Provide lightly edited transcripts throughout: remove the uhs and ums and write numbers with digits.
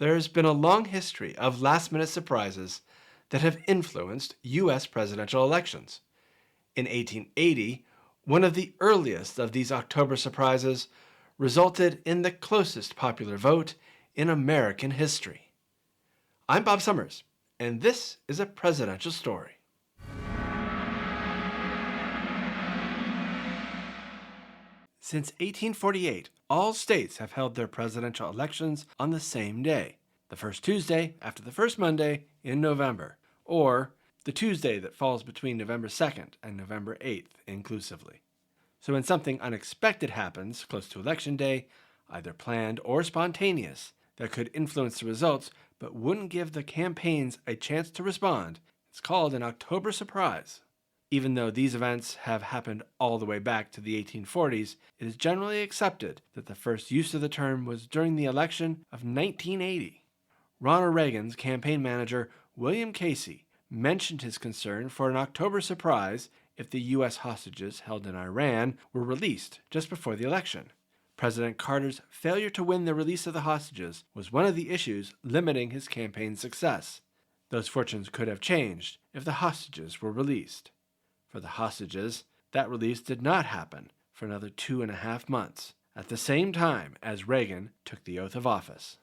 There has been a long history of last-minute surprises that have influenced U.S. presidential elections. In 1880, one of the earliest of these October surprises resulted in the closest popular vote in American history. I'm Bob Summers, and this is a presidential story. Since 1848, all states have held their presidential elections on the same day, the first Tuesday after the first Monday in November, or the Tuesday that falls between November 2nd and November 8th inclusively. So when something unexpected happens close to Election Day, either planned or spontaneous, that could influence the results but wouldn't give the campaigns a chance to respond, it's called an October surprise. Even though these events have happened all the way back to the 1840s, it is generally accepted that the first use of the term was during the election of 1980. Ronald Reagan's campaign manager, William Casey, mentioned his concern for an October surprise if the U.S. hostages held in Iran were released just before the election. President Carter's failure to win the release of the hostages was one of the issues limiting his campaign's success. Those fortunes could have changed if the hostages were released. For the hostages, that release did not happen for another 2.5 months, at the same time as Reagan took the oath of office.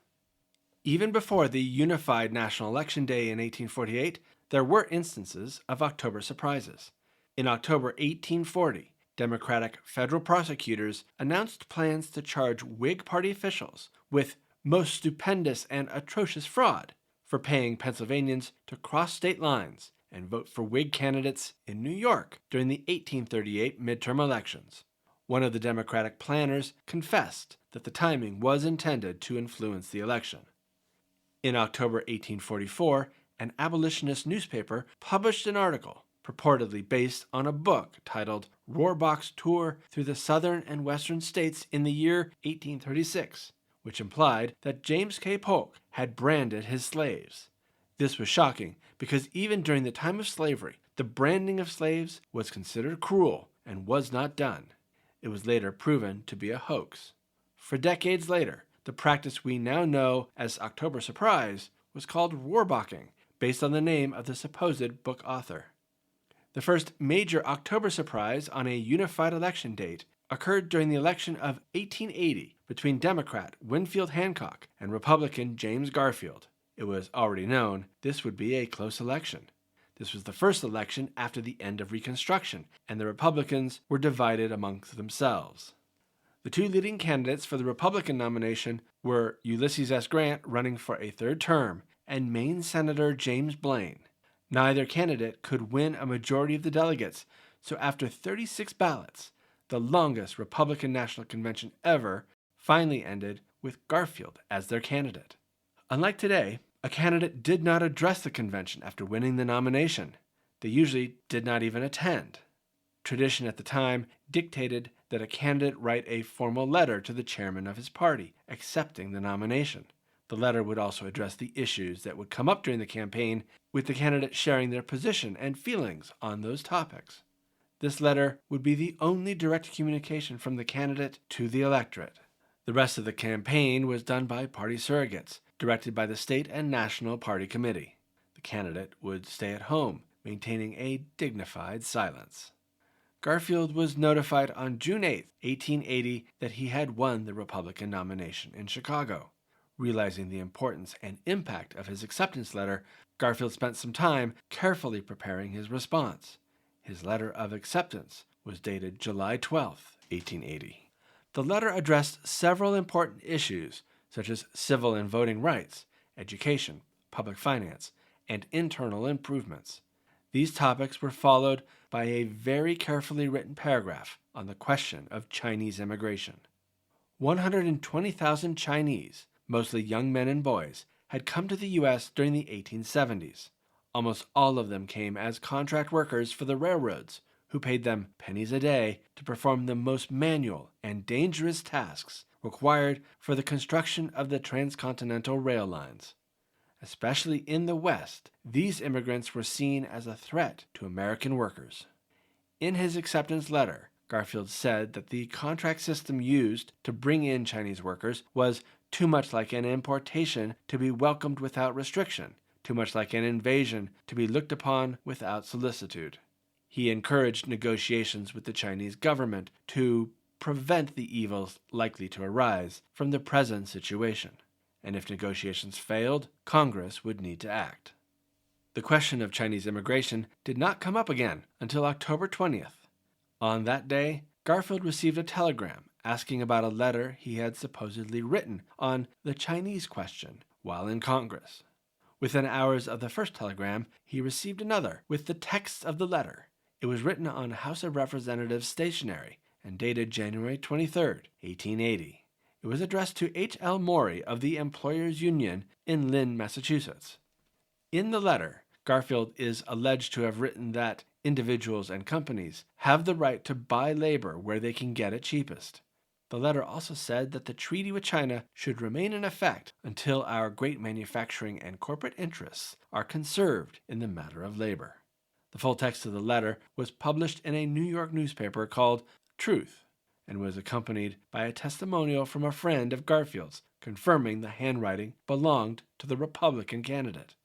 Even before the unified national election day in 1848, there were instances of October surprises. In October 1840, Democratic federal prosecutors announced plans to charge Whig Party officials with most stupendous and atrocious fraud for paying Pennsylvanians to cross state lines and vote for Whig candidates in New York during the 1838 midterm elections. One of the Democratic planners confessed that the timing was intended to influence the election. In October 1844, an abolitionist newspaper published an article purportedly based on a book titled Rohrbach's Tour Through the Southern and Western States in the Year 1836, which implied that James K. Polk had branded his slaves. This was shocking because even during the time of slavery, the branding of slaves was considered cruel and was not done. It was later proven to be a hoax. For decades later, the practice we now know as October surprise was called Rohrbaching, based on the name of the supposed book author. The first major October surprise on a unified election date occurred during the election of 1880 between Democrat Winfield Hancock and Republican James Garfield. It was already known this would be a close election. This was the first election after the end of Reconstruction, and the Republicans were divided amongst themselves. The two leading candidates for the Republican nomination were Ulysses S. Grant, running for a third term, and Maine Senator James Blaine. Neither candidate could win a majority of the delegates, so after 36 ballots, the longest Republican National Convention ever finally ended with Garfield as their candidate. Unlike today, a candidate did not address the convention after winning the nomination. They usually did not even attend. Tradition at the time dictated that a candidate write a formal letter to the chairman of his party accepting the nomination. The letter would also address the issues that would come up during the campaign, with the candidate sharing their position and feelings on those topics. This letter would be the only direct communication from the candidate to the electorate. The rest of the campaign was done by party surrogates, directed by the state and national party committee. The candidate would stay at home, maintaining a dignified silence. Garfield was notified on June 8, 1880, that he had won the Republican nomination in Chicago. Realizing the importance and impact of his acceptance letter, Garfield spent some time carefully preparing his response. His letter of acceptance was dated July 12, 1880. The letter addressed several important issues, such as civil and voting rights, education, public finance, and internal improvements. These topics were followed by a very carefully written paragraph on the question of Chinese immigration. 120,000 Chinese, mostly young men and boys, had come to the U.S. during the 1870s. Almost all of them came as contract workers for the railroads, who paid them pennies a day to perform the most manual and dangerous tasks required for the construction of the transcontinental rail lines. Especially in the West, these immigrants were seen as a threat to American workers. In his acceptance letter, Garfield said that the contract system used to bring in Chinese workers was too much like an importation to be welcomed without restriction, too much like an invasion to be looked upon without solicitude. He encouraged negotiations with the Chinese government to prevent the evils likely to arise from the present situation, and if negotiations failed, Congress would need to act. The question of Chinese immigration did not come up again until October 20th. On that day, Garfield received a telegram asking about a letter he had supposedly written on the Chinese question while in Congress. Within hours of the first telegram, he received another with the text of the letter. It was written on House of Representatives stationery and dated January 23, 1880. It was addressed to H.L. Morey of the Employers' Union in Lynn, Massachusetts. In the letter, Garfield is alleged to have written that individuals and companies have the right to buy labor where they can get it cheapest. The letter also said that the treaty with China should remain in effect until our great manufacturing and corporate interests are conserved in the matter of labor. The full text of the letter was published in a New York newspaper called Truth and was accompanied by a testimonial from a friend of Garfield's confirming the handwriting belonged to the Republican candidate.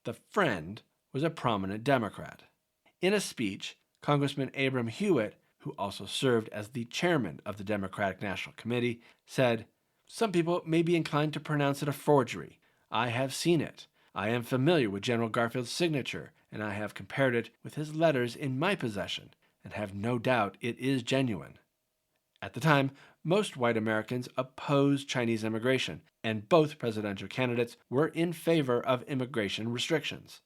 The friend was a prominent Democrat. In a speech, Congressman Abram Hewitt, who also served as the chairman of the Democratic National Committee, said, "Some people may be inclined to pronounce it a forgery. I have seen it. I am familiar with General Garfield's signature, and I have compared it with his letters in my possession, and have no doubt it is genuine." At the time, most white Americans opposed Chinese immigration, and both presidential candidates were in favor of immigration restrictions.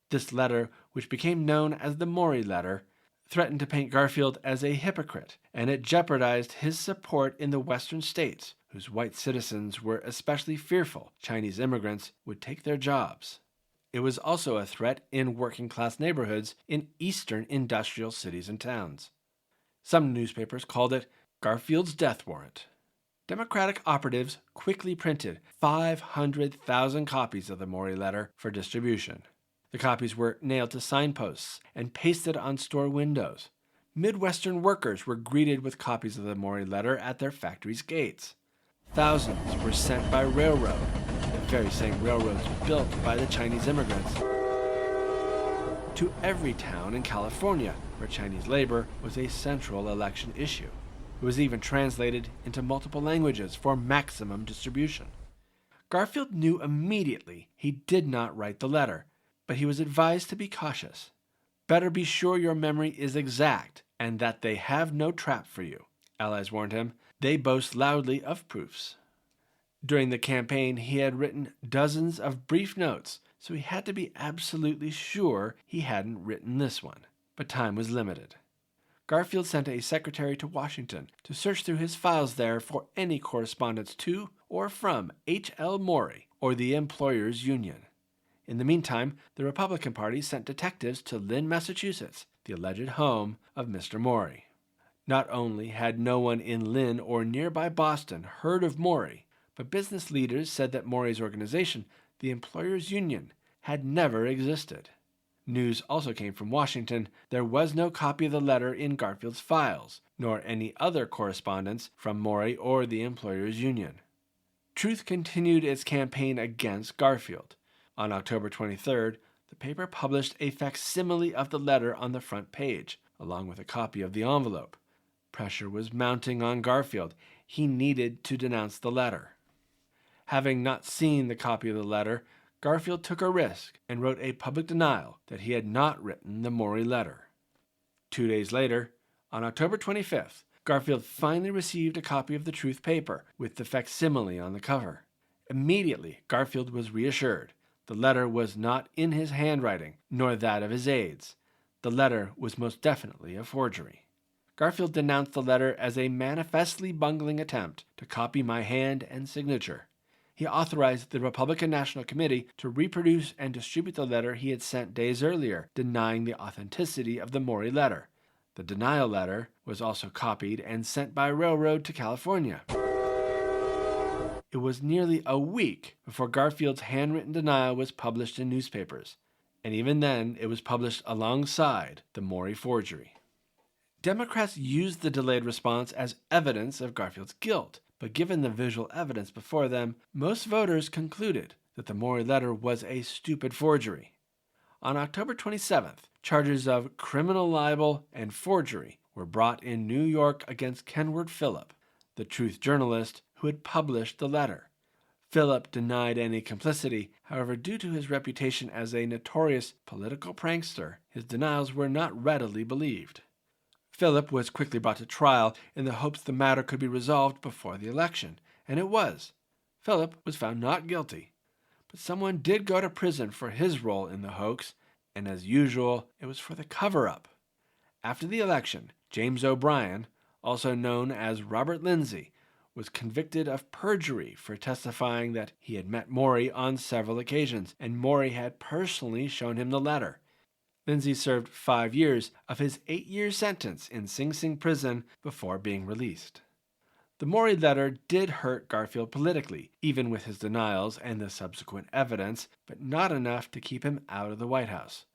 This letter, which became known as the Morey letter, threatened to paint Garfield as a hypocrite, and it jeopardized his support in the western states, whose white citizens were especially fearful Chinese immigrants would take their jobs. It was also a threat in working-class neighborhoods in eastern industrial cities and towns. Some newspapers called it Garfield's death warrant. Democratic operatives quickly printed 500,000 copies of the Morey letter for distribution. The copies were nailed to signposts and pasted on store windows. Midwestern workers were greeted with copies of the Morey letter at their factories' gates. Thousands were sent by railroad, the very same railroads built by the Chinese immigrants, to every town in California where Chinese labor was a central election issue. It was even translated into multiple languages for maximum distribution. Garfield knew immediately he did not write the letter, but he was advised to be cautious. "Better be sure your memory is exact and that they have no trap for you," allies warned him. "They boast loudly of proofs." During the campaign, he had written dozens of brief notes, so he had to be absolutely sure he hadn't written this one. But time was limited. Garfield sent a secretary to Washington to search through his files there for any correspondence to or from H.L. Morey or the Employers' Union. In the meantime, the Republican Party sent detectives to Lynn, Massachusetts, the alleged home of Mr. Morey. Not only had no one in Lynn or nearby Boston heard of Morey, but business leaders said that Morey's organization, the Employers' Union, had never existed. News also came from Washington. There was no copy of the letter in Garfield's files, nor any other correspondence from Morey or the Employers' Union. Truth continued its campaign against Garfield. On October 23rd, the paper published a facsimile of the letter on the front page, along with a copy of the envelope. Pressure was mounting on Garfield. He needed to denounce the letter. Having not seen the copy of the letter, Garfield took a risk and wrote a public denial that he had not written the Morey letter. 2 days later, on October 25th, Garfield finally received a copy of the Truth paper with the facsimile on the cover. Immediately, Garfield was reassured. The letter was not in his handwriting, nor that of his aides. The letter was most definitely a forgery. Garfield denounced the letter as a manifestly bungling attempt to copy my hand and signature. He authorized the Republican National Committee to reproduce and distribute the letter he had sent days earlier, denying the authenticity of the Morey letter. The denial letter was also copied and sent by railroad to California. It was nearly a week before Garfield's handwritten denial was published in newspapers, and even then it was published alongside the Morey forgery. Democrats used the delayed response as evidence of Garfield's guilt, But given the visual evidence before them, most voters concluded that the Morey letter was a stupid forgery. On October 27th, charges of criminal libel and forgery were brought in New York against Kenward Phillip, the Truth journalist who had published the letter. Phillip denied any complicity. However, due to his reputation as a notorious political prankster, his denials were not readily believed. Phillip was quickly brought to trial in the hopes the matter could be resolved before the election, and it was. Phillip was found not guilty, but someone did go to prison for his role in the hoax, and as usual, it was for the cover-up. After the election, James O'Brien, also known as Robert Lindsay, was convicted of perjury for testifying that he had met Morey on several occasions, and Morey had personally shown him the letter. Lindsay served 5 years of his 8-year sentence in Sing Sing prison before being released. The Morey letter did hurt Garfield politically, even with his denials and the subsequent evidence, but not enough to keep him out of the White House.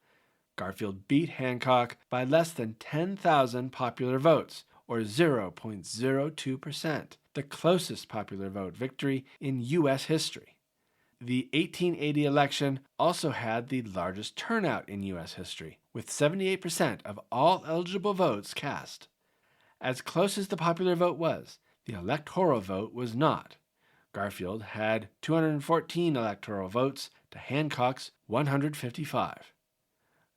Garfield beat Hancock by less than 10,000 popular votes, or 0.02%, the closest popular vote victory in U.S. history. The 1880 election also had the largest turnout in U.S. history, with 78% of all eligible votes cast. As close as the popular vote was, the electoral vote was not. Garfield had 214 electoral votes to Hancock's 155.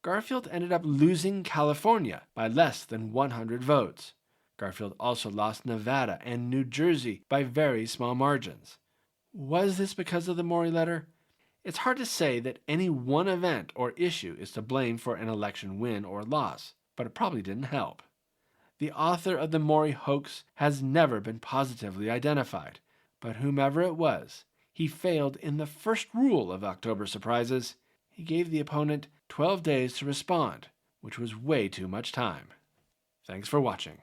Garfield ended up losing California by less than 100 votes. Garfield also lost Nevada and New Jersey by very small margins. Was this because of the Morey letter? It's hard to say that any one event or issue is to blame for an election win or loss, but it probably didn't help. The author of the Morey hoax has never been positively identified, but whomever it was, he failed in the first rule of October Surprises. He gave the opponent 12 days to respond, which was way too much time. Thanks for watching.